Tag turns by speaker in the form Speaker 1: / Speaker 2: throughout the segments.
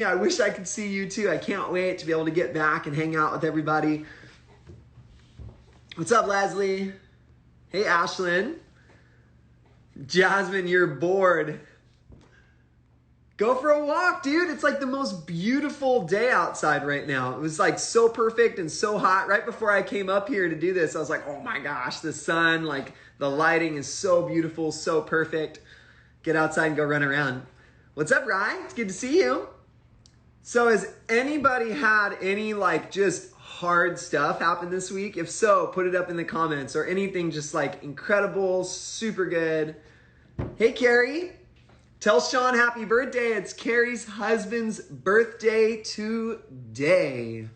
Speaker 1: I wish I could see you too. I can't wait to be able to get back and hang out with everybody. What's up, Leslie? Hey, Ashlyn. Jasmine, you're bored. Go for a walk, dude. It's like the most beautiful day outside right now. It was like so perfect and so hot. Right before I came up here to do this, I was like, oh my gosh, the sun, like the lighting is so beautiful, so perfect. Get outside and go run around. What's up, Ryan? It's good to see you. So has anybody had any like just hard stuff happen this week? If so, put it up in the comments, or anything just like incredible, super good. Hey, Carrie. Tell Sean happy birthday. It's Carrie's husband's birthday today.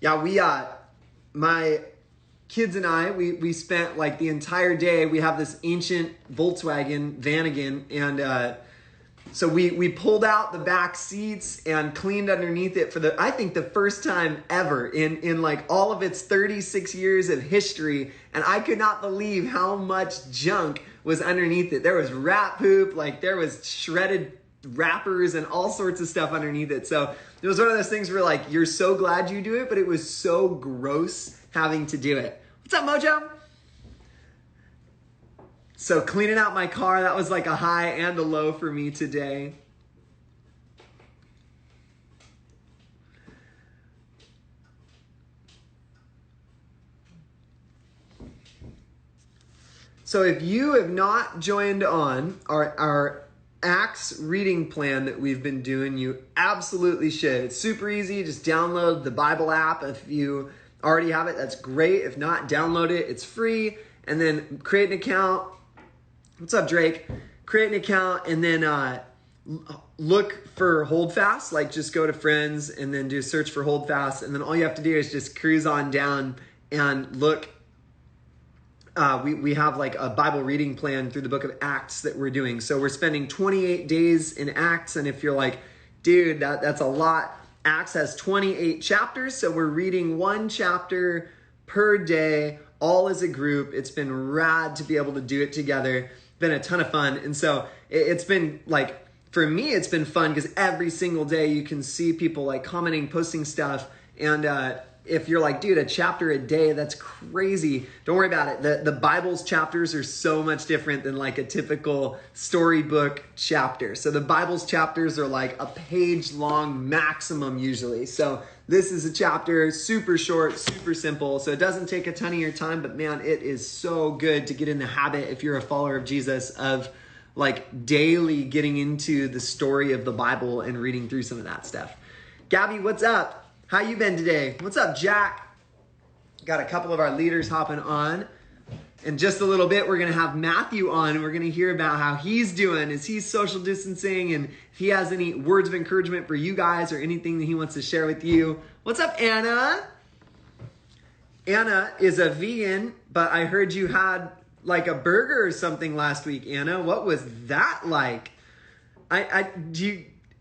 Speaker 1: Yeah, my kids and I, we spent like the entire day. We have this ancient Volkswagen Vanagon, and so we pulled out the back seats and cleaned underneath it for I think the first time ever in like all of its 36 years of history. And I could not believe how much junk was underneath it. There was rat poop, like there was shredded wrappers and all sorts of stuff underneath it. So it was one of those things where like, you're so glad you do it, but it was so gross having to do it. What's up, Mojo? So cleaning out my car, that was like a high and a low for me today. So if you have not joined on our Acts reading plan that we've been doing, you absolutely should. It's super easy. Just download the Bible app. If you already have it, that's great. If not, download it. It's free. And then create an account. What's up, Drake? Create an account and then look for Holdfast. Like just go to friends and then do a search for Holdfast. And then all you have to do is just cruise on down and look. We have like a Bible reading plan through the book of Acts that we're doing. So we're spending 28 days in Acts. And if you're like, dude, that's a lot. Acts has 28 chapters. So we're reading one chapter per day, all as a group. It's been rad to be able to do it together. Been a ton of fun. And so it's been like, for me, it's been fun because every single day you can see people like commenting, posting stuff. And if you're like, dude, a chapter a day, that's crazy. Don't worry about it. The Bible's chapters are so much different than like a typical storybook chapter. So the Bible's chapters are like a page long maximum usually. So this is a chapter, super short, super simple. So it doesn't take a ton of your time, but man, it is so good to get in the habit, if you're a follower of Jesus, of like daily getting into the story of the Bible and reading through some of that stuff. Gabby, what's up? How you been today? What's up, Jack? Got a couple of our leaders hopping on. In just a little bit, we're going to have Matthew on, and we're going to hear about how he's doing as he's social distancing, and if he has any words of encouragement for you guys or anything that he wants to share with you. What's up, Anna? Anna is a vegan, but I heard you had like a burger or something last week, Anna. What was that like?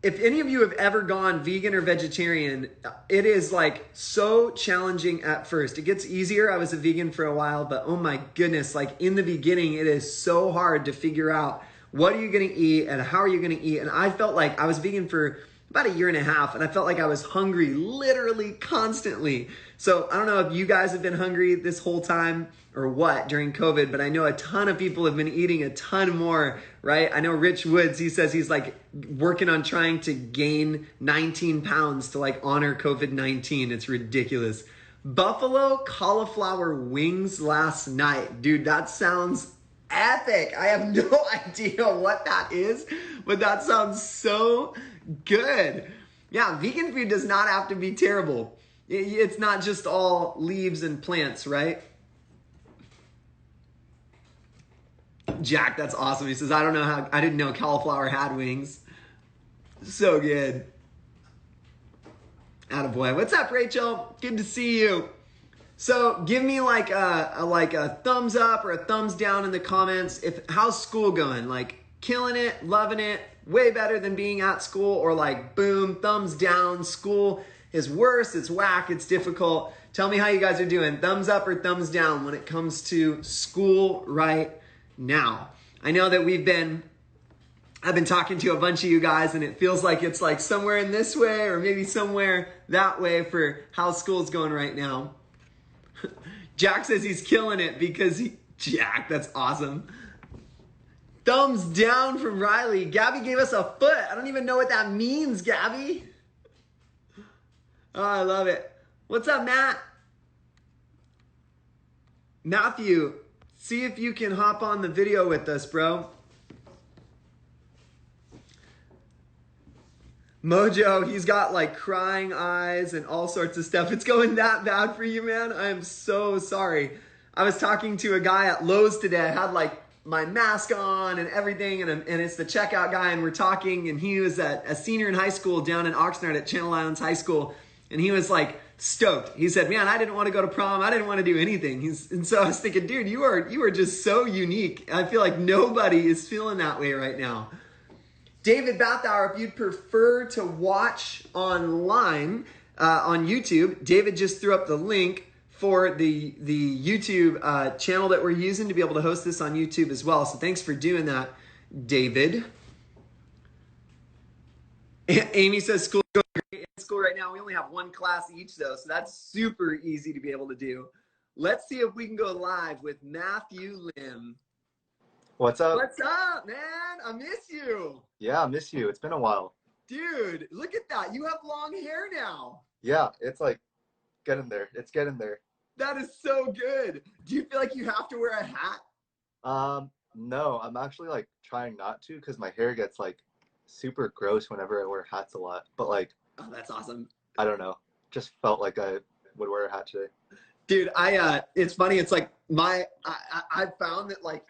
Speaker 1: If any of you have ever gone vegan or vegetarian, it is like so challenging at first. It gets easier. I was a vegan for a while, but oh my goodness, like in the beginning, it is so hard to figure out what are you going to eat and how are you going to eat. And I felt like I was vegan for about a year and a half, and I felt like I was hungry literally constantly. So I don't know if you guys have been hungry this whole time or what during COVID, but I know a ton of people have been eating a ton more, right? I know Rich Woods, he says he's like working on trying to gain 19 pounds to like honor COVID-19. It's ridiculous. Buffalo cauliflower wings last night. Dude, that sounds epic. I have no idea what that is, but that sounds so good. Yeah, vegan food does not have to be terrible. It's not just all leaves and plants, right? Jack, that's awesome. He says, I didn't know cauliflower had wings. So good. Attaboy. What's up, Rachel? Good to see you. So give me like a thumbs up or a thumbs down in the comments. How's school going? Like killing it, loving it, way better than being at school, or like boom, thumbs down, school is worse, it's whack, it's difficult. Tell me how you guys are doing. Thumbs up or thumbs down when it comes to school right now. I know that I've been talking to a bunch of you guys, and it feels like it's like somewhere in this way or maybe somewhere that way for how school's going right now. Jack says he's killing it because Jack, that's awesome. Thumbs down from Riley. Gabby gave us a foot. I don't even know what that means, Gabby. Oh, I love it. What's up, Matt? Matthew, see if you can hop on the video with us, bro. Mojo, he's got like crying eyes and all sorts of stuff. It's going that bad for you, man. I am so sorry. I was talking to a guy at Lowe's today. I had like my mask on and everything, and it's the checkout guy, and we're talking, and he was a senior in high school down in Oxnard at Channel Islands High School, and he was like stoked. He said, man, I didn't want to go to prom. I didn't want to do anything. And so I was thinking, dude, you are just so unique. I feel like nobody is feeling that way right now. David Bathauer, if you'd prefer to watch online on YouTube, David just threw up the link for the YouTube channel that we're using to be able to host this on YouTube as well. So thanks for doing that, David. Amy says school is great. In school right now, we only have one class each though, so that's super easy to be able to do. Let's see if we can go live with Matthew Lim.
Speaker 2: What's up?
Speaker 1: What's up, man? I miss you.
Speaker 2: Yeah, I miss you. It's been a while.
Speaker 1: Dude, look at that. You have long hair now.
Speaker 2: Yeah, it's like getting there. It's getting there.
Speaker 1: That is so good. Do you feel like you have to wear a hat?
Speaker 2: No, I'm actually like trying not to because my hair gets like super gross whenever I wear hats a lot. But like,
Speaker 1: oh, that's awesome.
Speaker 2: I don't know. Just felt like I would wear a hat today.
Speaker 1: Dude, it's funny. It's like I found that like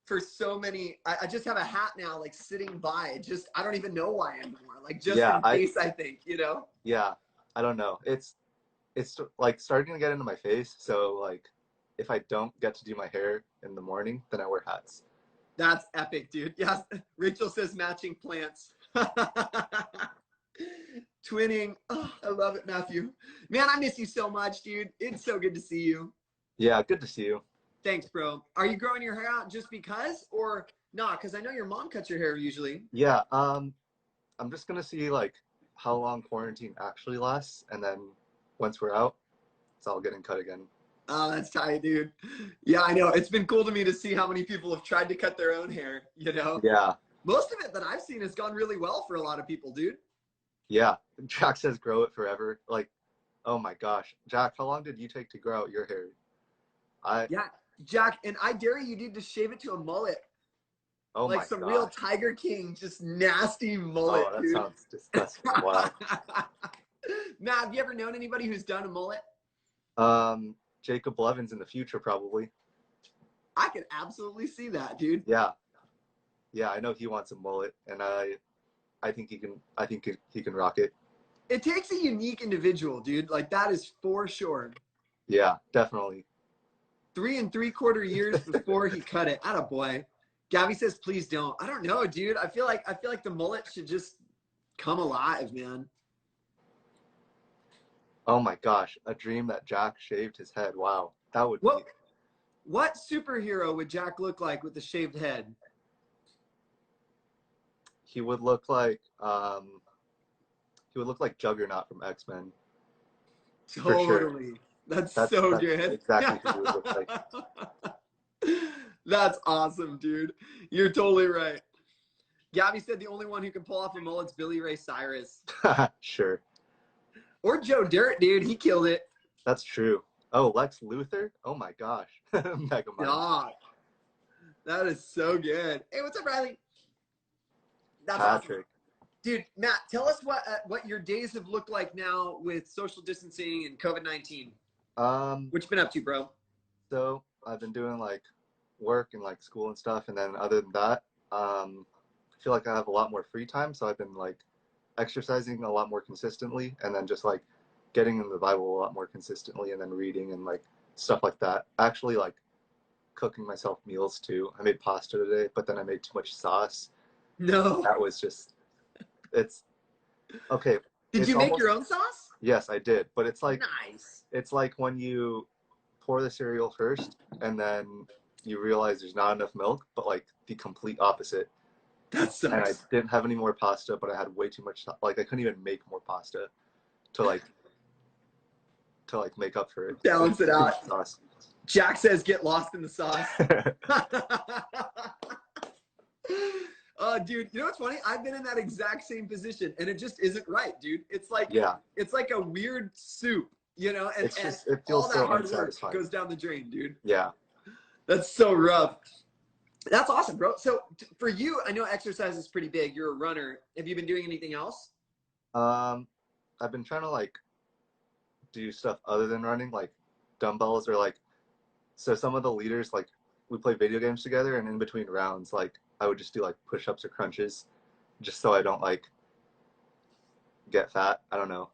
Speaker 1: for so many, I just have a hat now, like sitting by. I don't even know why anymore. Like just in case, I think, you know?
Speaker 2: Yeah, I don't know. It's like starting to get into my face. So like, if I don't get to do my hair in the morning, then I wear hats.
Speaker 1: That's epic, dude. Yes, Rachel says matching plants. Twinning. Oh, I love it, Matthew. Man, I miss you so much, dude. It's so good to see you.
Speaker 2: Yeah, good to see you.
Speaker 1: Thanks, bro. Are you growing your hair out just because or not? Because I know your mom cuts your hair usually.
Speaker 2: Yeah, I'm just gonna see like how long quarantine actually lasts, and then once we're out, it's all getting cut again.
Speaker 1: Oh, that's tight, dude. Yeah, I know. It's been cool to me to see how many people have tried to cut their own hair, you know?
Speaker 2: Yeah.
Speaker 1: Most of it that I've seen has gone really well for a lot of people, dude.
Speaker 2: Yeah. Jack says grow it forever. Like, oh my gosh. Jack, how long did you take to grow out your hair?
Speaker 1: Yeah, Jack, and I dare you, dude, to shave it to a mullet.
Speaker 2: Oh my
Speaker 1: like some
Speaker 2: gosh.
Speaker 1: real Tiger King, just nasty mullet.
Speaker 2: Oh, that
Speaker 1: dude.
Speaker 2: sounds disgusting. Wow.
Speaker 1: Matt, have you ever known anybody who's done a mullet?
Speaker 2: Jacob Blevins in the future, probably.
Speaker 1: I could absolutely see that, dude.
Speaker 2: Yeah. Yeah, I know he wants a mullet, and I think he can rock it.
Speaker 1: It takes a unique individual, dude. Like that is for sure.
Speaker 2: Yeah, definitely.
Speaker 1: 3 3/4 years before he cut it. Attaboy. Gabby says, please don't. I don't know, dude. I feel like the mullet should just come alive, man.
Speaker 2: Oh my gosh, a dream that Jack shaved his head. Wow, that would be...
Speaker 1: What superhero would Jack look like with a shaved head?
Speaker 2: He would look like Juggernaut from X-Men.
Speaker 1: Totally.
Speaker 2: Sure.
Speaker 1: That's so good.
Speaker 2: Exactly who he would look like.
Speaker 1: That's awesome, dude. You're totally right. Gabby said the only one who can pull off a mullet's Billy Ray Cyrus.
Speaker 2: Sure.
Speaker 1: Or Joe Dirt, dude. He killed it.
Speaker 2: That's true. Oh, Lex Luthor? Oh my gosh. Mega Mind.
Speaker 1: Dog. That is so good. Hey, what's up, Riley? That's
Speaker 2: Patrick.
Speaker 1: Awesome. Dude, Matt, tell us what your days have looked like now with social distancing and COVID-19. What you been up to, bro?
Speaker 2: So I've been doing like work and like school and stuff, and then other than that, I feel like I have a lot more free time, so I've been like exercising a lot more consistently, and then just like getting in the Bible a lot more consistently, and then reading and like stuff like that. Actually, like cooking myself meals too. I made pasta today, but then I made too much sauce.
Speaker 1: No.
Speaker 2: That was just, it's okay.
Speaker 1: Did you make your own sauce?
Speaker 2: Yes, I did, but it's like
Speaker 1: nice.
Speaker 2: It's like when you pour the cereal first and then you realize there's not enough milk, but like the complete opposite.
Speaker 1: That
Speaker 2: And I
Speaker 1: sucks.
Speaker 2: didn't have any more pasta, but I had way too much. Like I couldn't even make more pasta to like make up for it.
Speaker 1: Balance it
Speaker 2: Too
Speaker 1: out.
Speaker 2: much sauce.
Speaker 1: Jack says, "Get lost in the sauce." Oh, dude, you know what's funny? I've been in that exact same position, and it just isn't right, dude. It's like
Speaker 2: Yeah,
Speaker 1: it's like a weird soup, you know, and,
Speaker 2: it's just
Speaker 1: and
Speaker 2: it
Speaker 1: all
Speaker 2: feels
Speaker 1: that
Speaker 2: so
Speaker 1: hard work
Speaker 2: unsatisfying.
Speaker 1: goes down the drain, dude.
Speaker 2: Yeah.
Speaker 1: That's so rough. That's awesome, bro. So for you, I know exercise is pretty big. You're a runner. Have you been doing anything else?
Speaker 2: I've been trying to like do stuff other than running, like dumbbells or like. So some of the leaders, like, we play video games together, and in between rounds, like, I would just do like push-ups or crunches, just so I don't like get fat. I don't know.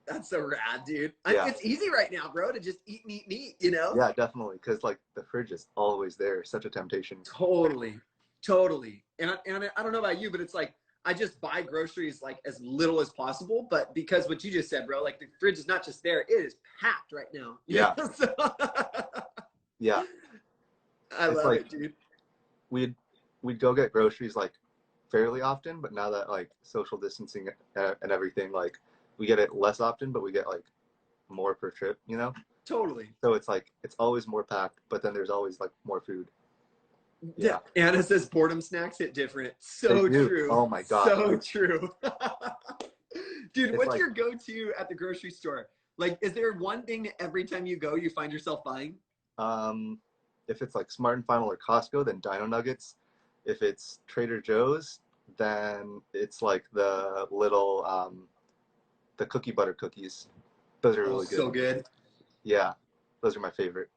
Speaker 1: That's so rad, dude.
Speaker 2: Yeah.
Speaker 1: It's easy right now, bro, to just eat meat, you know?
Speaker 2: Yeah, definitely, because like the fridge is always there. Such a temptation.
Speaker 1: Totally. Totally. And I don't know about you, but it's like I just buy groceries like as little as possible. But because what you just said, bro, like the fridge is not just there, it is packed right now.
Speaker 2: Yeah.
Speaker 1: So,
Speaker 2: Yeah.
Speaker 1: I
Speaker 2: It's
Speaker 1: love
Speaker 2: like
Speaker 1: it, dude.
Speaker 2: we'd go get groceries like fairly often, but now that like social distancing and everything, like we get it less often, but we get like more per trip, you know?
Speaker 1: Totally.
Speaker 2: So it's like it's always more packed, but then there's always like more food.
Speaker 1: Yeah. Anna says boredom snacks hit different. So true.
Speaker 2: Oh my god.
Speaker 1: So true. Dude,
Speaker 2: It's
Speaker 1: what's
Speaker 2: like,
Speaker 1: your go-to at the grocery store? Like, is there one thing that every time you go, you find yourself buying?
Speaker 2: if it's like Smart and Final or Costco, then Dino Nuggets. If it's Trader Joe's, then it's like the little the cookie butter cookies. Those are really good.
Speaker 1: So good.
Speaker 2: Yeah, those are my favorite.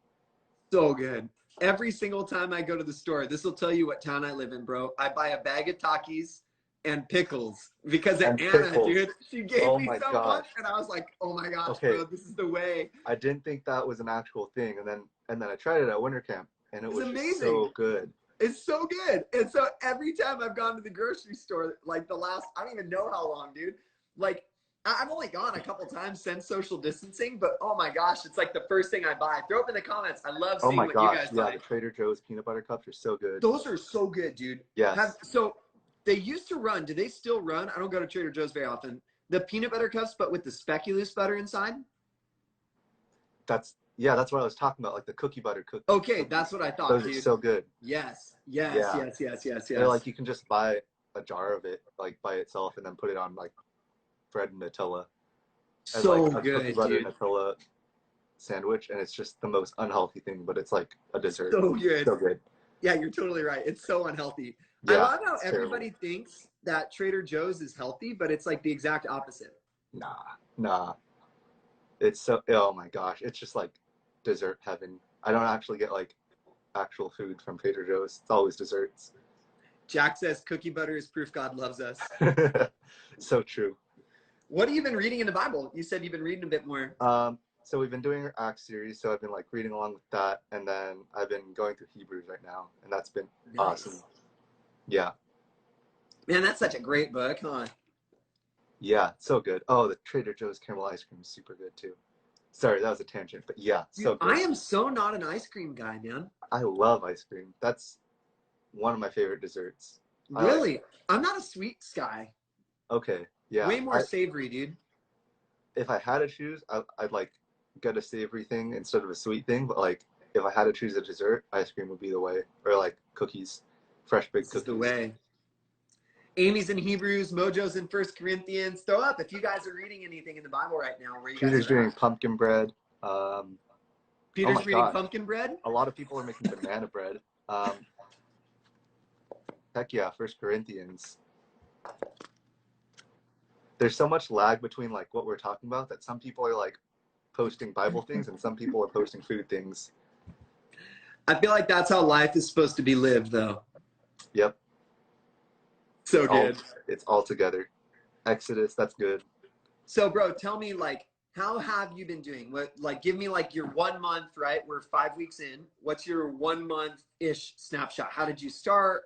Speaker 1: So good. Every single time I go to the store, this will tell you what town I live in, bro. I buy a bag of Takis and pickles because of Anna, dude. She gave me so much, and I was like, "Oh my gosh, bro, this is the way."
Speaker 2: I didn't think that was an actual thing, and then I tried it at winter camp, and it was amazing. So good.
Speaker 1: It's so good. And so every time I've gone to the grocery store, like the last, I don't even know how long, dude. Like I've only gone a couple times since social distancing, but oh my gosh, it's like the first thing I buy. Throw up in the comments. I love seeing what you guys buy.
Speaker 2: The Trader Joe's peanut butter cups are so good.
Speaker 1: Those are so good, dude.
Speaker 2: Yes.
Speaker 1: So they used to run. Do they still run? I don't go to Trader Joe's very often. The peanut butter cups, but with the speculoos butter inside?
Speaker 2: That's what I was talking about, like the cookie butter cookies.
Speaker 1: Okay, that's what I thought,
Speaker 2: Those
Speaker 1: dude.
Speaker 2: are so good.
Speaker 1: Yes.
Speaker 2: They're like, you can just buy a jar of it, like, by itself, and then put it on, like, bread and Nutella.
Speaker 1: So
Speaker 2: like,
Speaker 1: good,
Speaker 2: cookie butter
Speaker 1: dude.
Speaker 2: Nutella sandwich, and it's just the most unhealthy thing, but it's like a dessert.
Speaker 1: So good.
Speaker 2: So good.
Speaker 1: Yeah, you're totally right. It's so unhealthy.
Speaker 2: Yeah,
Speaker 1: I love how everybody thinks that Trader Joe's is healthy, but it's like the exact opposite.
Speaker 2: Nah. It's so, oh my gosh, it's just like dessert heaven. I don't actually get like actual food from Trader Joe's. It's always desserts.
Speaker 1: Jack says cookie butter is proof God loves us.
Speaker 2: So true.
Speaker 1: What have you been reading in the Bible? You said you've been reading a bit more.
Speaker 2: So we've been doing our Acts series, so I've been like reading along with that, and then I've been going through Hebrews right now, and that's been awesome. Yeah.
Speaker 1: Man, that's such a great book, huh?
Speaker 2: Yeah, so good. Oh, the Trader Joe's caramel ice cream is super good too. Sorry, that was a tangent, but yeah,
Speaker 1: dude,
Speaker 2: so good.
Speaker 1: I am so not an ice cream guy, man.
Speaker 2: I love ice cream. That's one of my favorite desserts.
Speaker 1: Really? I'm not a sweets guy.
Speaker 2: Okay, yeah.
Speaker 1: Way more savory, dude.
Speaker 2: If I had to choose, I'd like get a savory thing instead of a sweet thing, but like if I had to choose a dessert, ice cream would be the way, or like cookies, fresh baked cookies.
Speaker 1: Is the way. Amy's in Hebrews, Mojo's in 1 Corinthians. Throw up if you guys are reading anything in the Bible right now. Where you
Speaker 2: Peter's doing pumpkin bread.
Speaker 1: Peter's reading pumpkin bread?
Speaker 2: A lot of people are making banana bread. Heck yeah, 1 Corinthians. There's so much lag between like what we're talking about that some people are like posting Bible things and some people are posting food things.
Speaker 1: I feel like that's how life is supposed to be lived, though.
Speaker 2: Yep.
Speaker 1: So good.
Speaker 2: It's all together. Exodus, that's good.
Speaker 1: So, bro, tell me, like, how have you been doing? What, like, give me like your 1 month, right? We're 5 weeks in. What's your 1 month-ish snapshot? How did you start?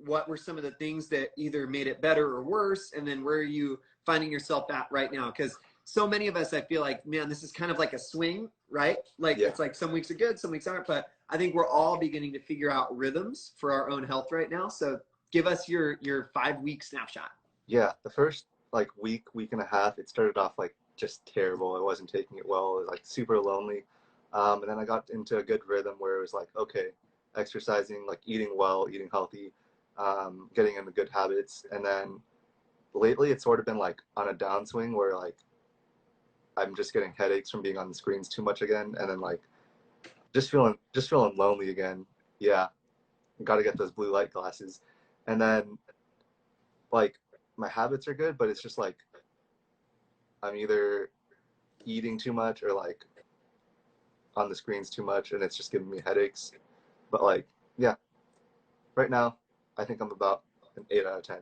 Speaker 1: What were some of the things that either made it better or worse? And then where are you finding yourself at right now? Because so many of us, I feel like, man, this is kind of like a swing, right? Like, it's like some weeks are good, some weeks aren't. But I think we're all beginning to figure out rhythms for our own health right now. So give us your 5-week snapshot.
Speaker 2: Yeah, the first like week and a half, it started off like just terrible. I wasn't taking it well. It was like super lonely. And then I got into a good rhythm where it was like, okay, exercising, like eating well, eating healthy, getting into good habits. And then lately it's sort of been like on a downswing where like I'm just getting headaches from being on the screens too much again. And then like just feeling lonely again. Yeah, got to get those blue light glasses. And then like my habits are good, but it's just like I'm either eating too much or like on the screens too much, and it's just giving me headaches. But like, yeah, right now I think I'm about an 8 out of 10.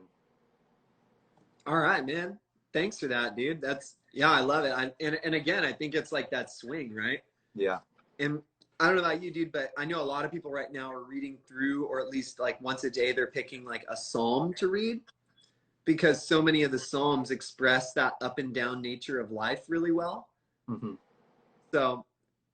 Speaker 1: All right, man. Thanks for that, dude. Yeah, I love it. And again, I think it's like that swing, right?
Speaker 2: Yeah.
Speaker 1: And I don't know about you, dude, but I know a lot of people right now are reading through, or at least like once a day, they're picking like a psalm to read, because so many of the psalms express that up and down nature of life really well.
Speaker 2: Mm-hmm.
Speaker 1: So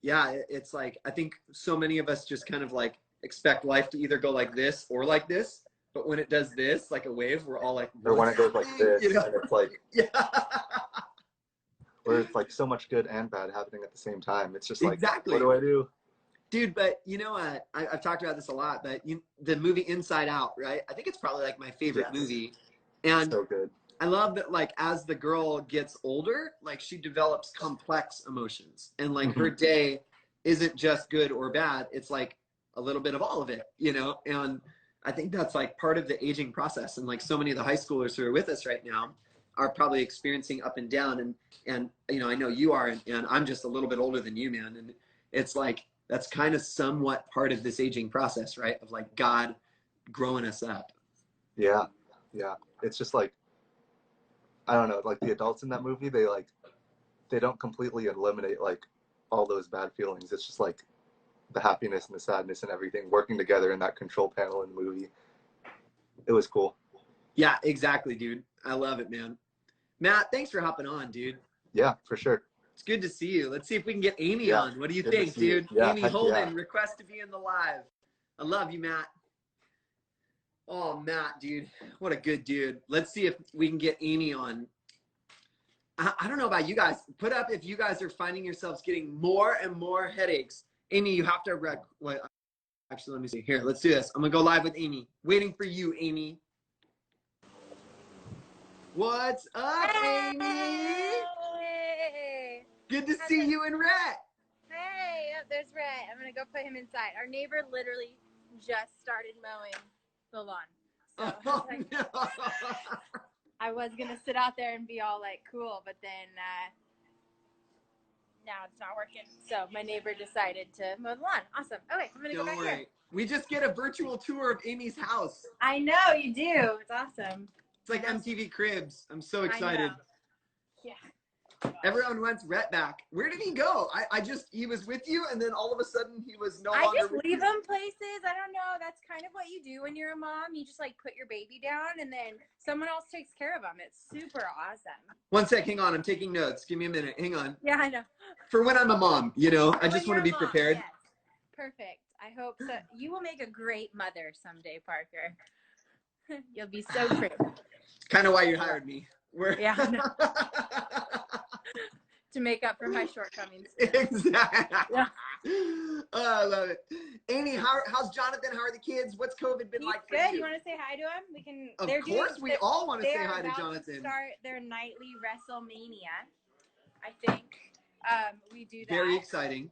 Speaker 1: yeah, it's like I think so many of us just kind of like expect life to either go like this or like this, but when it does this, like a wave, we're all like,
Speaker 2: Or when it goes like this,
Speaker 1: you know?
Speaker 2: and it's like,
Speaker 1: Yeah.
Speaker 2: where it's like so much good and bad happening at the same time. It's just like,
Speaker 1: Exactly.
Speaker 2: what do I do?
Speaker 1: Dude, but you know what? I've talked about this a lot, but the movie Inside Out, right? I think it's probably like my favorite movie. And
Speaker 2: so good.
Speaker 1: I love that, like, as the girl gets older, like, she develops complex emotions. And, like, her day isn't just good or bad. It's, like, a little bit of all of it, you know? And I think that's, like, part of the aging process. And, like, so many of the high schoolers who are with us right now are probably experiencing up and down. And you know, I know you are, and I'm just a little bit older than you, man. And it's, like, that's kind of somewhat part of this aging process, right? Of, like, God growing us up.
Speaker 2: Yeah. Yeah. It's just like, I don't know, like the adults in that movie, they don't completely eliminate like all those bad feelings. It's just like the happiness and the sadness and everything working together in that control panel in the movie. It was cool.
Speaker 1: Yeah, exactly, dude. I love it, man. Matt, thanks for hopping on, dude.
Speaker 2: Yeah, for sure.
Speaker 1: It's good to see you. Let's see if we can get Amy on. What do you think, dude?
Speaker 2: Yeah,
Speaker 1: Amy Holden,
Speaker 2: yeah.
Speaker 1: request to be in the live. I love you, Matt. Oh, Matt, dude. What a good dude. Let's see if we can get Amy on. I don't know about you guys. Put up if you guys are finding yourselves getting more and more headaches. Amy, you have to actually, let me see. Here, let's do this. I'm going to go live with Amy. Waiting for you, Amy. What's up, Amy?
Speaker 3: Hey.
Speaker 1: Good to see you and Rhett.
Speaker 3: Hey, oh, there's Rhett. I'm gonna go put him inside. Our neighbor literally just started mowing the lawn. So I was gonna sit out there and be all like cool, but then now it's not working. So my neighbor decided to mow the lawn. Awesome. Okay, I'm gonna go back here.
Speaker 1: We just get a virtual tour of Amy's house.
Speaker 3: I know you do. It's awesome.
Speaker 1: It's like MTV Cribs. I'm so excited.
Speaker 3: Yeah.
Speaker 1: Everyone wants Rhett back. Where did he go? He was with you, and then all of a sudden he was no longer.
Speaker 3: I just leave him places. I don't know. That's kind of what you do when you're a mom. You just like put your baby down, and then someone else takes care of him. It's super awesome.
Speaker 1: One sec, hang on. I'm taking notes. Give me a minute. Hang on.
Speaker 3: Yeah, I know.
Speaker 1: For when I'm a mom, you know, I just want to be prepared.
Speaker 3: Yes. Perfect. I hope so. You will make a great mother someday, Parker. You'll be so true.
Speaker 1: Kind of why you hired me.
Speaker 3: Yeah. To make up for my shortcomings.
Speaker 1: Exactly.
Speaker 3: Yeah.
Speaker 1: Oh, I love it. Amy, how's Jonathan? How are the kids? What's COVID been like for
Speaker 3: good.
Speaker 1: you?
Speaker 3: You want to say hi to him? We can.
Speaker 1: Of course, we all want to say hi to Jonathan.
Speaker 3: They are about to start their nightly WrestleMania. I think we do that.
Speaker 1: Very exciting.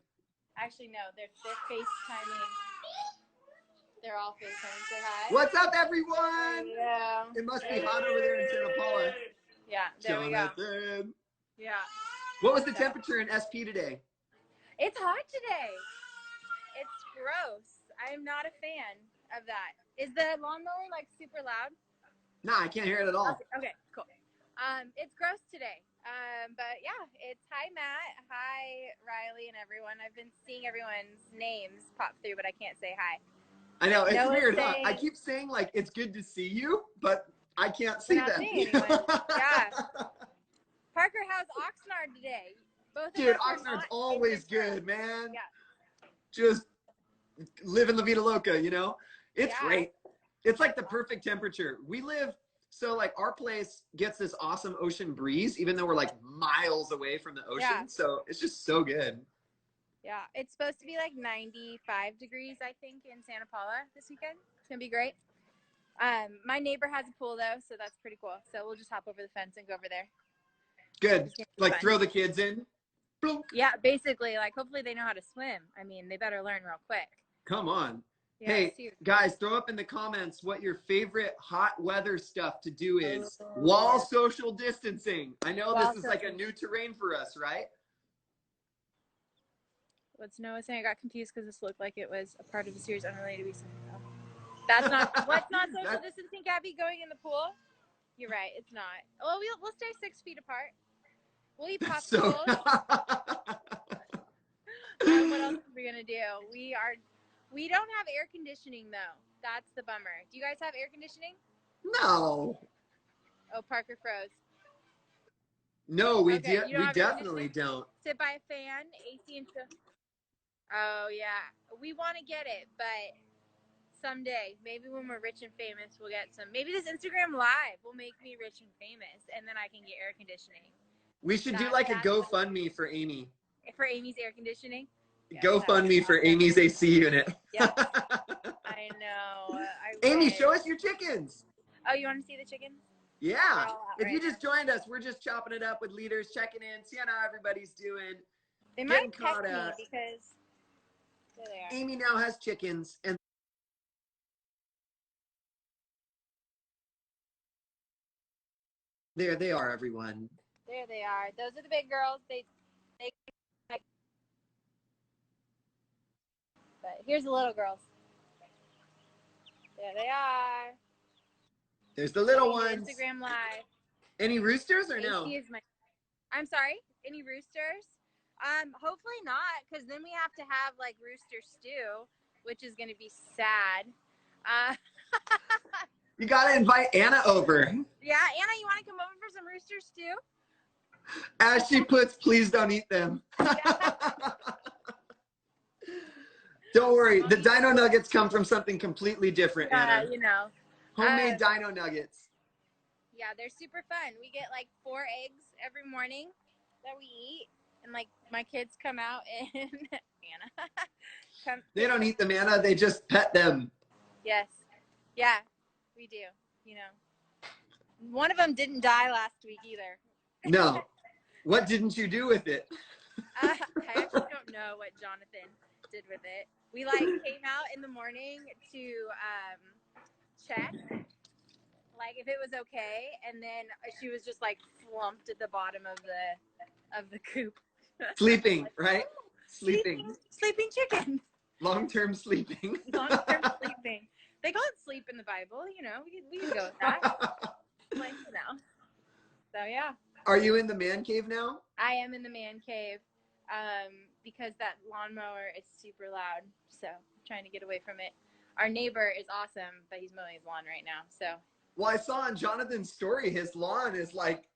Speaker 3: Actually, no, they're FaceTiming. They're all FaceTiming. Say hi.
Speaker 1: What's up, everyone?
Speaker 3: Yeah.
Speaker 1: It must be hot over there in Santa Paula.
Speaker 3: Yeah, there
Speaker 1: Jonathan.
Speaker 3: we go. Yeah.
Speaker 1: What was the temperature in SP today?
Speaker 3: It's hot today. It's gross. I am not a fan of that. Is the lawnmower like super loud?
Speaker 1: No, I can't hear it at all.
Speaker 3: Okay, cool. It's gross today. But yeah, it's hi Matt, hi Riley, and everyone. I've been seeing everyone's names pop through, but I can't say hi.
Speaker 1: I know, it's weird, huh? I keep saying, like, it's good to see you, but I can't see them.
Speaker 3: Yeah. Parker, how's Oxnard today?
Speaker 1: Dude, Oxnard's always good, man.
Speaker 3: Yeah.
Speaker 1: Just living La Vida Loca, you know? It's
Speaker 3: Yeah.
Speaker 1: great. It's like the perfect temperature. We live, so like our place gets this awesome ocean breeze, even though we're like miles away from the ocean.
Speaker 3: Yeah.
Speaker 1: So it's just so good.
Speaker 3: Yeah. It's supposed to be like 95 degrees, I think, in Santa Paula this weekend. It's going to be great. My neighbor has a pool though, so that's pretty cool. So we'll just hop over the fence and go over there.
Speaker 1: Good. Like
Speaker 3: fun.
Speaker 1: throw the kids in. Bloop.
Speaker 3: Yeah, basically, like hopefully they know how to swim. I mean, they better learn real quick.
Speaker 1: Come on.
Speaker 3: Yeah,
Speaker 1: Hey,
Speaker 3: seriously.
Speaker 1: guys, throw up in the comments what your favorite hot weather stuff to do is
Speaker 3: Oh,
Speaker 1: while
Speaker 3: yeah.
Speaker 1: social distancing. I know
Speaker 3: While
Speaker 1: this is like a new terrain for us, right?
Speaker 3: What's Noah saying? I got confused because this looked like it was a part of a series unrelated to That's not what's not social distancing, Gabby, going in the pool? You're right, it's not. Well, we'll stay 6 feet apart. We'll eat popsicles. What else are we gonna do? We don't have air conditioning though. That's the bummer. Do you guys have air conditioning?
Speaker 1: No.
Speaker 3: Oh, Parker froze.
Speaker 1: No, we
Speaker 3: Okay, you don't have air
Speaker 1: definitely
Speaker 3: conditioning?
Speaker 1: don't.
Speaker 3: Sit by a fan, AC and stuff. Oh yeah, we want to get it, but someday, maybe when we're rich and famous, we'll get some. Maybe this Instagram Live will make me rich and famous, and then I can get air conditioning.
Speaker 1: We should do like a GoFundMe for Amy.
Speaker 3: For Amy's air conditioning? Yeah,
Speaker 1: GoFundMe for Amy's AC unit.
Speaker 3: Yeah, I know.
Speaker 1: Amy,
Speaker 3: wish.
Speaker 1: show us your chickens.
Speaker 3: Oh, you want to see the chickens?
Speaker 1: Yeah. If you just joined us, we're just chopping it up with leaders, checking in, seeing how everybody's doing.
Speaker 3: They might peck me because there they are.
Speaker 1: Amy now has chickens, and there they are, everyone.
Speaker 3: There they are. Those are the big girls. They but here's the little girls. There they are.
Speaker 1: There's the little ones.
Speaker 3: Instagram Live.
Speaker 1: Any roosters or no?
Speaker 3: I'm sorry. Any roosters? Hopefully not, because then we have to have like rooster stew, which is going to be sad.
Speaker 1: You gotta invite Anna over.
Speaker 3: Yeah, Anna, you want to come over for some rooster stew?
Speaker 1: As she puts, please don't eat them. Don't worry, the dino nuggets come from something completely different, Anna.
Speaker 3: You know.
Speaker 1: Homemade dino nuggets.
Speaker 3: Yeah, they're super fun. We get like 4 eggs every morning that we eat. And like my kids come out and Anna.
Speaker 1: They don't eat them, Anna. They just pet them.
Speaker 3: Yes. Yeah, we do. You know. One of them didn't die last week either.
Speaker 1: No. What didn't you do with it?
Speaker 3: I actually don't know what Jonathan did with it. We like came out in the morning to check like if it was okay, and then she was just like slumped at the bottom of the coop.
Speaker 1: Sleeping, right? Sleeping
Speaker 3: chicken.
Speaker 1: Long-term sleeping.
Speaker 3: Long-term sleeping. They call it sleep in the Bible, you know. We can go with that. Like, you know. So yeah.
Speaker 1: Are you in the man cave now?
Speaker 3: I am in the man cave. Because that lawnmower is super loud, so I'm trying to get away from it. Our neighbor is awesome, but he's mowing his lawn right now, so.
Speaker 1: Well, I saw on Jonathan's story, his lawn is like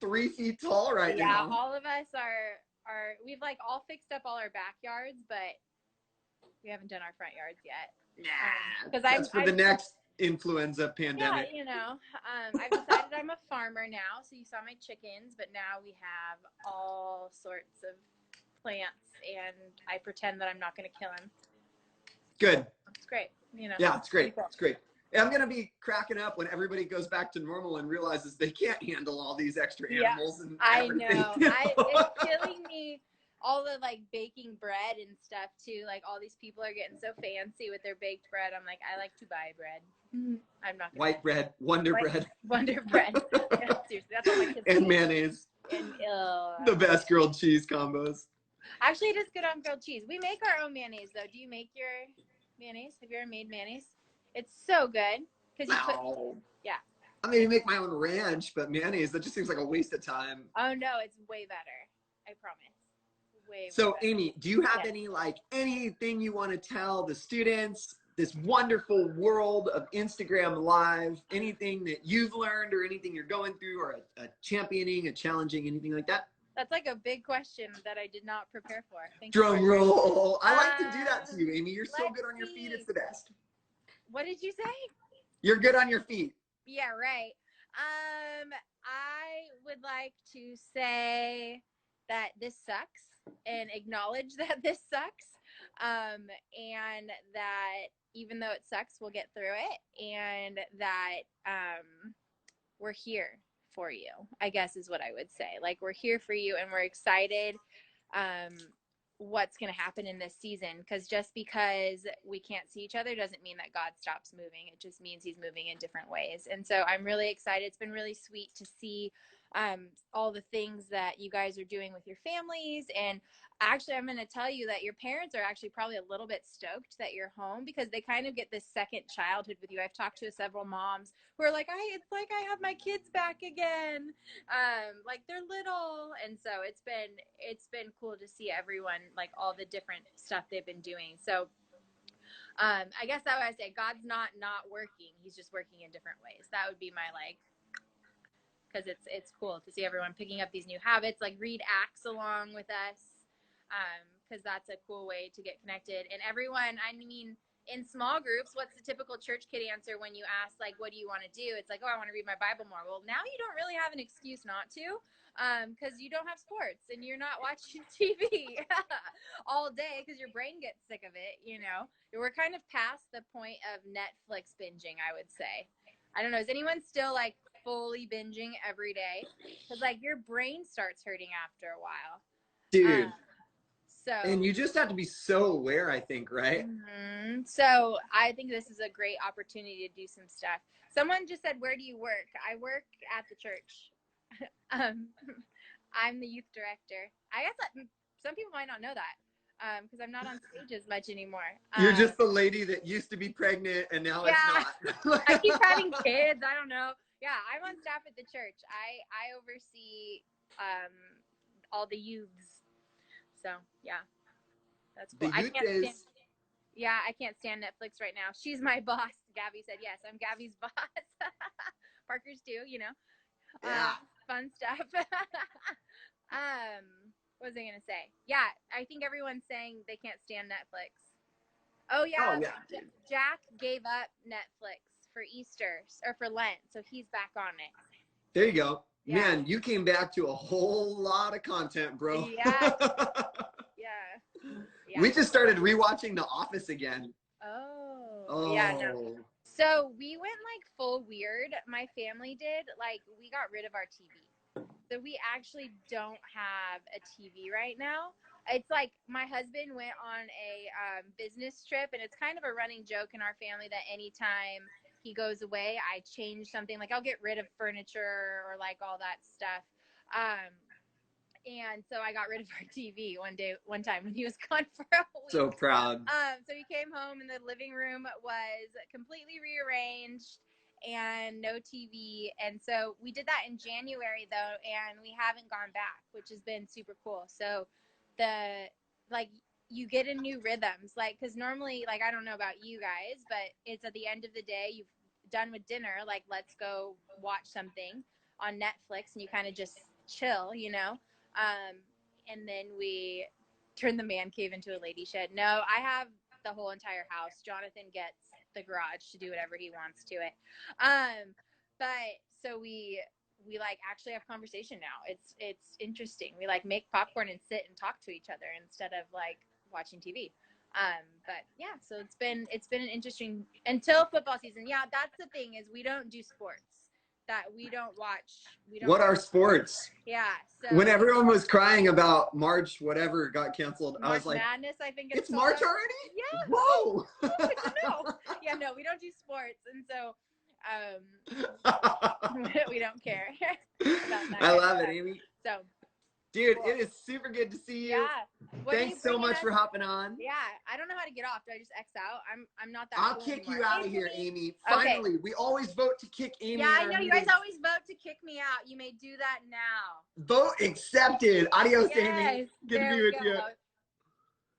Speaker 1: 3 feet tall right now.
Speaker 3: Yeah, all of us are we've like all fixed up all our backyards, but we haven't done our front yards yet.
Speaker 1: Nah, that's for the next influenza pandemic.
Speaker 3: Yeah, you know, I've decided I'm a farmer now, so you saw my chickens, but now we have all sorts of plants, and I pretend that I'm not going to kill them.
Speaker 1: Good.
Speaker 3: It's great, you know.
Speaker 1: Yeah, it's great. It's great. I'm going to be cracking up when everybody goes back to normal and realizes they can't handle all these extra animals. And everything.
Speaker 3: I know. It's killing me. All the like baking bread and stuff too. Like all these people are getting so fancy with their baked bread. I'm like, I like to buy bread. I'm not.
Speaker 1: White bread, Wonder Bread.
Speaker 3: Wonder Bread. Yeah, seriously, that's all my kids.
Speaker 1: And mayonnaise.
Speaker 3: And
Speaker 1: the best grilled cheese combos.
Speaker 3: Actually, it is good on grilled cheese. We make our own mayonnaise though. Do you make your mayonnaise? Have you ever made mayonnaise? It's so good because yeah.
Speaker 1: I mean, make my own ranch, but mayonnaise, that just seems like a waste of time.
Speaker 3: Oh no, it's way better. I promise.
Speaker 1: So Amy, do you have anything you want to tell the students, this wonderful world of Instagram Live, anything that you've learned or anything you're going through or a championing, a challenging, anything like that?
Speaker 3: That's like a big question that I did not prepare for. Thank
Speaker 1: Drum
Speaker 3: you.
Speaker 1: roll. I like to do that to you, Amy. You're so
Speaker 3: Let's
Speaker 1: good on your feet.
Speaker 3: see.
Speaker 1: It's the best.
Speaker 3: What did you say?
Speaker 1: You're good on your feet.
Speaker 3: Yeah, right. I would like to say that this sucks and acknowledge that this sucks. And that even though it sucks, we'll get through it, and that we're here for you, I guess is what I would say. Like, we're here for you and we're excited what's going to happen in this season, because just because we can't see each other doesn't mean that God stops moving. It just means he's moving in different ways. And so I'm really excited. It's been really sweet to see all the things that you guys are doing with your families. And actually, I'm going to tell you that your parents are actually probably a little bit stoked that you're home, because they kind of get this second childhood with you. I've talked to several moms who are like, it's like I have my kids back again. Like, they're little. And so it's been cool to see everyone, like all the different stuff they've been doing. So I guess that would I say God's not working. He's just working in different ways. That would be my because it's cool to see everyone picking up these new habits, like read Acts along with us, because that's a cool way to get connected. And everyone, I mean, in small groups, what's the typical church kid answer when you ask, like, what do you want to do? It's like, oh, I want to read my Bible more. Well, now you don't really have an excuse not to, because you don't have sports and you're not watching TV all day because your brain gets sick of it. We're kind of past the point of Netflix binging, I would say. I don't know. Is anyone still like fully binging every day? Because like your brain starts hurting after a while.
Speaker 1: Dude.
Speaker 3: So.
Speaker 1: And you just have to be so aware, I think, right?
Speaker 3: Mm-hmm. So I think this is a great opportunity to do some stuff. Someone just said, where do you work? I work at the church. I'm the youth director. I guess some people might not know that. Because I'm not on stage as much anymore.
Speaker 1: You're just the lady that used to be pregnant and now it's not.
Speaker 3: I keep having kids. I don't know. Yeah, I'm on staff at the church. I oversee all the youths. So yeah, that's cool. I can't stand Netflix right now. She's my boss. Gabby said yes. I'm Gabby's boss. Parker's too.
Speaker 1: Yeah.
Speaker 3: Fun stuff. What was I gonna say? Yeah, I think everyone's saying they can't stand Netflix. Oh yeah, Jack gave up Netflix for Easter or for Lent, so he's back on it.
Speaker 1: There you go.
Speaker 3: Yeah.
Speaker 1: Man, you came back to a whole lot of content, bro.
Speaker 3: Yeah. Yeah.
Speaker 1: We just started rewatching The Office again.
Speaker 3: Oh. Yeah, no. So we went like full weird. My family did. Like, we got rid of our TV. So we actually don't have a TV right now. It's like my husband went on a business trip, and it's kind of a running joke in our family that anytime he goes away, I change something. Like, I'll get rid of furniture or like all that stuff. And so I got rid of our TV one time when he was gone for a week.
Speaker 1: So proud.
Speaker 3: So he came home and the living room was completely rearranged and no TV. And so we did that in January though, and we haven't gone back, which has been super cool. So you get in new rhythms, like, cause normally, like, I don't know about you guys, but it's at the end of the day, you've done with dinner, like, let's go watch something on Netflix, and you kind of just chill, and then we turn the man cave into a lady shed. No, I have the whole entire house. Jonathan gets the garage to do whatever he wants to it. But so we like actually have conversation now. It's interesting. We like make popcorn and sit and talk to each other instead of like watching TV. But yeah, so it's been an interesting until football season. Yeah, that's the thing, is we don't do sports. That we don't watch.
Speaker 1: What are sports?
Speaker 3: Yeah. So
Speaker 1: when everyone was crying about March, whatever got canceled,
Speaker 3: March
Speaker 1: I was like,
Speaker 3: Madness, I think
Speaker 1: it's March already?
Speaker 3: Yeah.
Speaker 1: Whoa.
Speaker 3: No. Yeah, no, we don't do sports, and so we don't care about that.
Speaker 1: I love it, Amy.
Speaker 3: So,
Speaker 1: dude,
Speaker 3: cool.
Speaker 1: It is super good to see you.
Speaker 3: Yeah.
Speaker 1: Thanks so much for hopping on.
Speaker 3: Yeah, I don't know how to get off. Do I just X out? I'm not that.
Speaker 1: I'll
Speaker 3: cool
Speaker 1: kick
Speaker 3: anymore.
Speaker 1: you out of here, Amy. Finally, okay. We always vote to kick Amy.
Speaker 3: Yeah, I know. You guys always vote to kick me out. You may do that now.
Speaker 1: Vote accepted. Adios,
Speaker 3: yes,
Speaker 1: Amy. Good to be with you.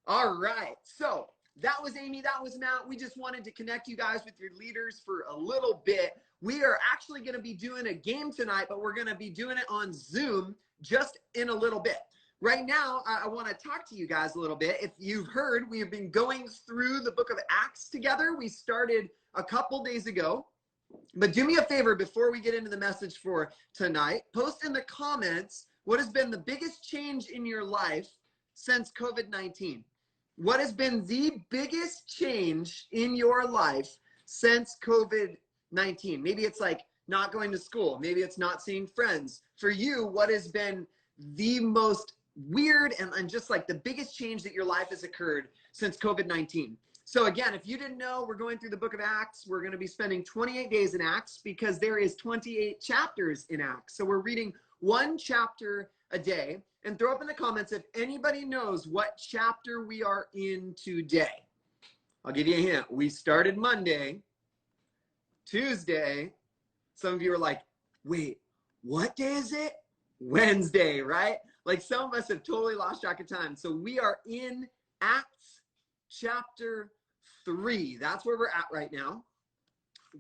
Speaker 1: All right. So that was Amy. That was Matt. We just wanted to connect you guys with your leaders for a little bit. We are actually going to be doing a game tonight, but we're going to be doing it on Zoom. just in a little bit. Right now, I want to talk to you guys a little bit. If you've heard, we have been going through the book of Acts together. We started a couple days ago. But do me a favor before we get into the message for tonight. Post in the comments what has been the biggest change in your life since COVID-19. What has been the biggest change in your life since COVID-19? Maybe it's like not going to school. Maybe it's not seeing friends. For you, what has been the most weird and just like the biggest change that your life has occurred since COVID-19? So again, if you didn't know, we're going through the book of Acts. We're going to be spending 28 days in Acts because there is 28 chapters in Acts. So we're reading one chapter a day. And throw up in the comments if anybody knows what chapter we are in today. I'll give you a hint. We started Monday, Tuesday. Some of you are like, wait, what day is it? Wednesday, right? Like some of us have totally lost track of time. So we are in Acts chapter 3. That's where we're at right now.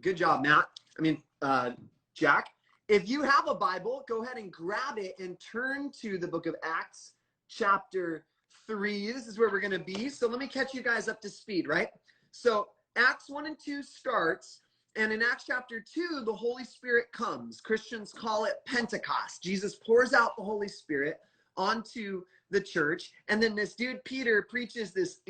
Speaker 1: Good job, Matt. Jack. If you have a Bible, go ahead and grab it and turn to the book of Acts chapter 3. This is where we're going to be. So let me catch you guys up to speed, right? So Acts 1 and 2 starts, and in Acts chapter 2, the Holy Spirit comes. Christians call it Pentecost. Jesus pours out the Holy Spirit onto the church, and then this dude Peter preaches this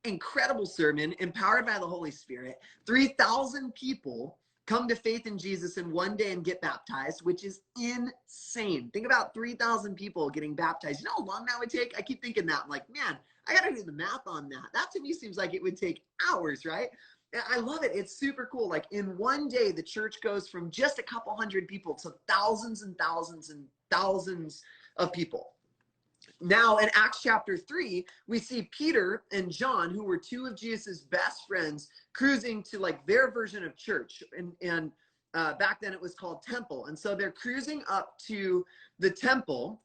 Speaker 1: incredible sermon empowered by the Holy Spirit. 3,000 people come to faith in Jesus in one day and get baptized, which is insane. Think about 3,000 people getting baptized. You know how long that would take? I keep thinking that. I'm like, man, I got to do the math on that. That to me seems like it would take hours, right? And I love it. It's super cool. Like in one day, the church goes from just a couple hundred people to thousands and thousands and thousands of people. Now in Acts chapter 3, we see Peter and John, who were two of Jesus's best friends, cruising to like their version of church. And back then it was called temple. And so they're cruising up to the temple,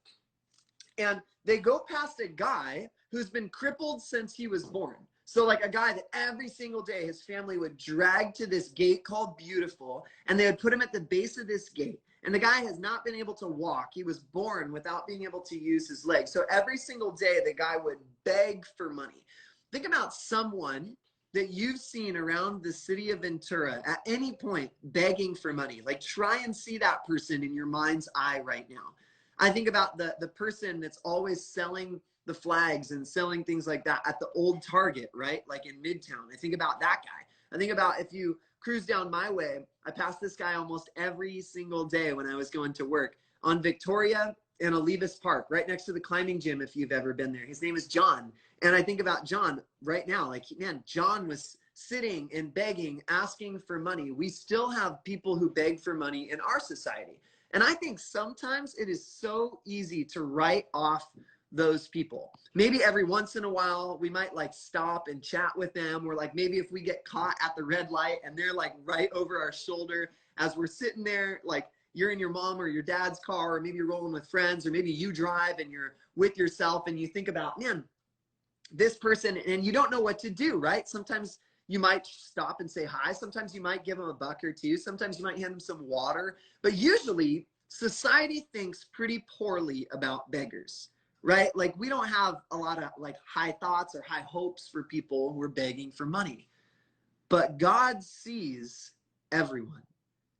Speaker 1: and they go past a guy who's been crippled since he was born. So like a guy that every single day his family would drag to this gate called Beautiful, and they would put him at the base of this gate. And the guy has not been able to walk. He was born without being able to use his legs. So every single day, the guy would beg for money. Think about someone that you've seen around the city of Ventura at any point begging for money. Like try and see that person in your mind's eye right now. I think about the person that's always selling the flags and selling things like that at the old Target, right? Like in Midtown. I think about that guy. I think about if you cruise down my way, I passed this guy almost every single day when I was going to work on Victoria and Olivas Park, right next to the climbing gym if you've ever been there. His name is John. And I think about John right now. Like, man, John was sitting and begging, asking for money. We still have people who beg for money in our society. And I think sometimes it is so easy to write off those people. Maybe every once in a while we might like stop and chat with them, or like maybe if we get caught at the red light and they're like right over our shoulder as we're sitting there, like you're in your mom or your dad's car, or maybe you're rolling with friends, or maybe you drive and you're with yourself and you think about, man, this person, and you don't know what to do, right? Sometimes you might stop and say hi. Sometimes you might give them a buck or two. Sometimes you might hand them some water, but usually society thinks pretty poorly about beggars. Right? Like we don't have a lot of like high thoughts or high hopes for people who are begging for money. But God sees everyone.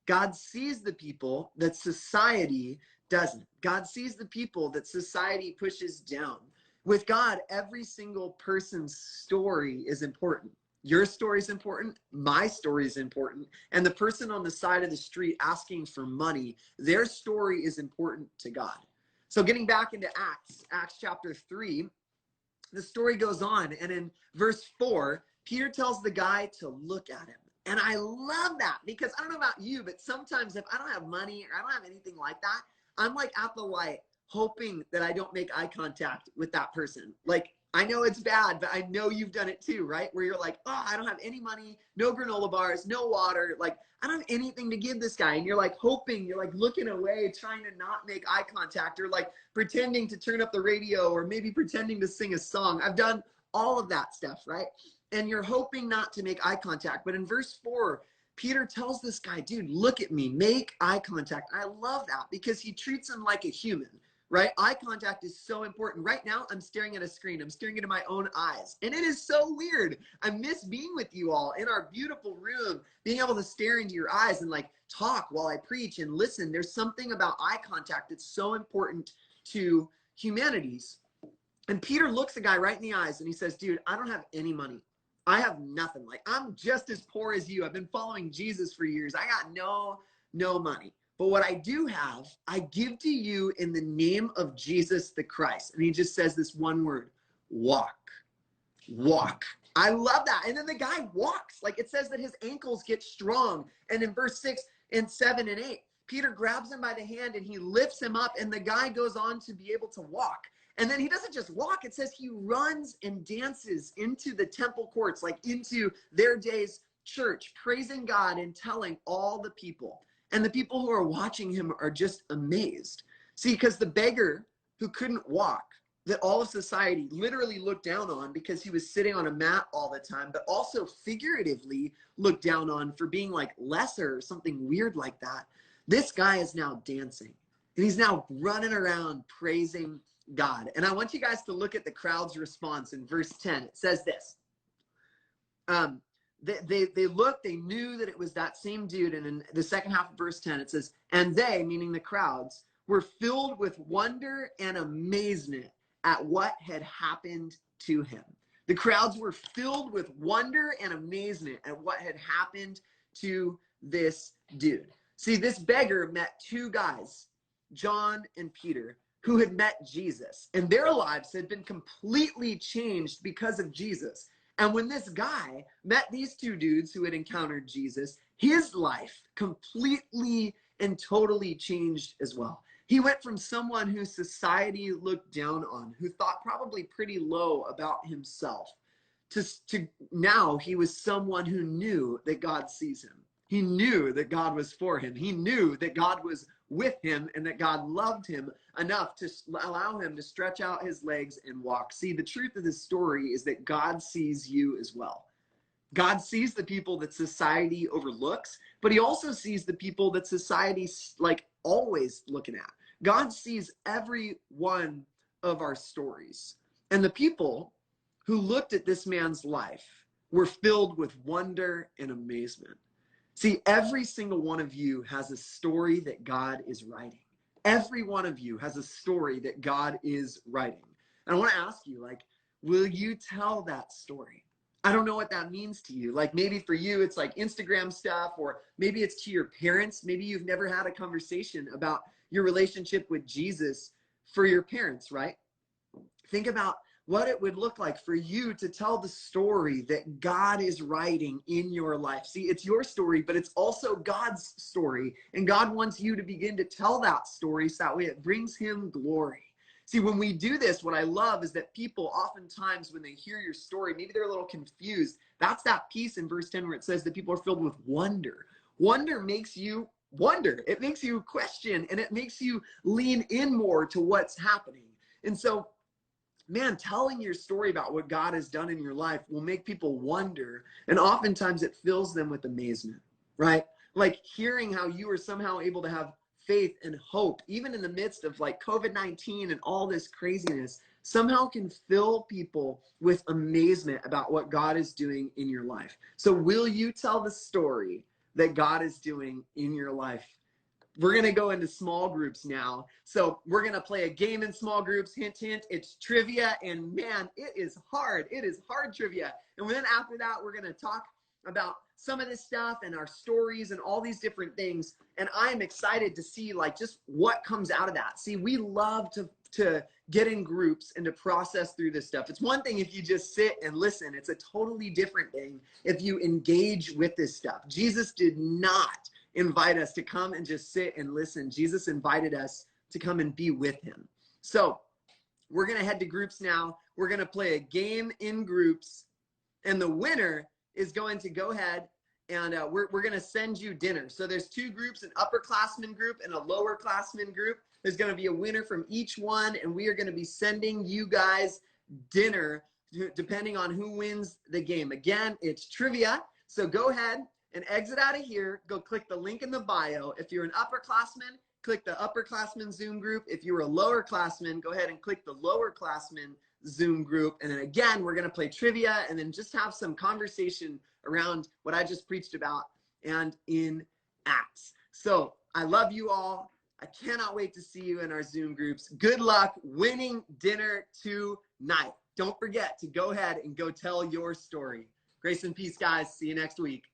Speaker 1: God sees the people that society doesn't. God sees the people that society pushes down. With God, every single person's story is important. Your story is important. My story is important. And the person on the side of the street asking for money, their story is important to God. So getting back into Acts chapter 3, the story goes on. And in verse 4, Peter tells the guy to look at him. And I love that because I don't know about you, but sometimes if I don't have money or I don't have anything like that, I'm like at the light hoping that I don't make eye contact with that person. Like, I know it's bad, but I know you've done it too, right? Where you're like, oh, I don't have any money, no granola bars, no water. Like, I don't have anything to give this guy. And you're like hoping, you're like looking away, trying to not make eye contact, or like pretending to turn up the radio, or maybe pretending to sing a song. I've done all of that stuff, right? And you're hoping not to make eye contact. But in verse 4, Peter tells this guy, dude, look at me, make eye contact. I love that because he treats him like a human. right? Eye contact is so important. Right now, I'm staring at a screen. I'm staring into my own eyes. And it is so weird. I miss being with you all in our beautiful room, being able to stare into your eyes and like talk while I preach and listen. There's something about eye contact that's so important to humanities. And Peter looks the guy right in the eyes and he says, dude, I don't have any money. I have nothing. Like, I'm just as poor as you. I've been following Jesus for years. I got no money. But what I do have, I give to you in the name of Jesus the Christ. And he just says this one word, walk, walk. I love that. And then the guy walks. Like, it says that his ankles get strong. And in verse 6 and 7 and 8, Peter grabs him by the hand and he lifts him up, and the guy goes on to be able to walk. And then he doesn't just walk. It says he runs and dances into the temple courts, like into their day's church, praising God and telling all the people. And the people who are watching him are just amazed. See, because the beggar who couldn't walk, that all of society literally looked down on because he was sitting on a mat all the time, but also figuratively looked down on for being like lesser or something weird like that. This guy is now dancing. And he's now running around praising God. And I want you guys to look at the crowd's response in verse 10. It says this. They looked, they knew that it was that same dude. And in the second half of verse 10, it says, and they, meaning the crowds, were filled with wonder and amazement at what had happened to him. The crowds were filled with wonder and amazement at what had happened to this dude. See, this beggar met two guys, John and Peter, who had met Jesus, and their lives had been completely changed because of Jesus. And when this guy met these two dudes who had encountered Jesus, his life completely and totally changed as well. He went from someone who society looked down on, who thought probably pretty low about himself, to now he was someone who knew that God sees him. He knew that God was for him. He knew that God was with him and that God loved him enough to allow him to stretch out his legs and walk. See, the truth of this story is that God sees you as well. God sees the people that society overlooks, but he also sees the people that society's like always looking at. God sees every one of our stories. And the people who looked at this man's life were filled with wonder and amazement. See, every single one of you has a story that God is writing. Every one of you has a story that God is writing. And I want to ask you, like, will you tell that story? I don't know what that means to you. Like, maybe for you, it's like Instagram stuff, or maybe it's to your parents. Maybe you've never had a conversation about your relationship with Jesus for your parents, right? Think about what it would look like for you to tell the story that God is writing in your life. See, it's your story, but it's also God's story. And God wants you to begin to tell that story so that way it brings him glory. See, when we do this, what I love is that people oftentimes, when they hear your story, maybe they're a little confused. That's that piece in verse 10 where it says that people are filled with wonder. Wonder makes you wonder. It makes you question, and it makes you lean in more to what's happening. And so, man, telling your story about what God has done in your life will make people wonder, and oftentimes it fills them with amazement, right? Like hearing how you were somehow able to have faith and hope, even in the midst of like COVID-19 and all this craziness, somehow can fill people with amazement about what God is doing in your life. So will you tell the story that God is doing in your life? We're going to go into small groups now. So we're going to play a game in small groups. Hint, hint, it's trivia. And man, it is hard. It is hard trivia. And then after that, we're going to talk about some of this stuff and our stories and all these different things. And I'm excited to see like just what comes out of that. See, we love to get in groups and to process through this stuff. It's one thing if you just sit and listen. It's a totally different thing if you engage with this stuff. Jesus did not invite us to come and just sit and listen. Jesus invited us to come and be with him. So we're going to head to groups now. We're going to play a game in groups, and the winner is going to go ahead and we're going to send you dinner. So there's two groups, an upperclassmen group and a lowerclassmen group. There's going to be a winner from each one, and we are going to be sending you guys dinner depending on who wins the game. Again, it's trivia. So go ahead and exit out of here. Go click the link in the bio. If you're an upperclassman, click the upperclassmen Zoom group. If you were a lowerclassman, go ahead and click the lowerclassmen Zoom group. And then again, we're going to play trivia and then just have some conversation around what I just preached about and in Acts. So I love you all. I cannot wait to see you in our Zoom groups. Good luck winning dinner tonight. Don't forget to go ahead and go tell your story. Grace and peace, guys. See you next week.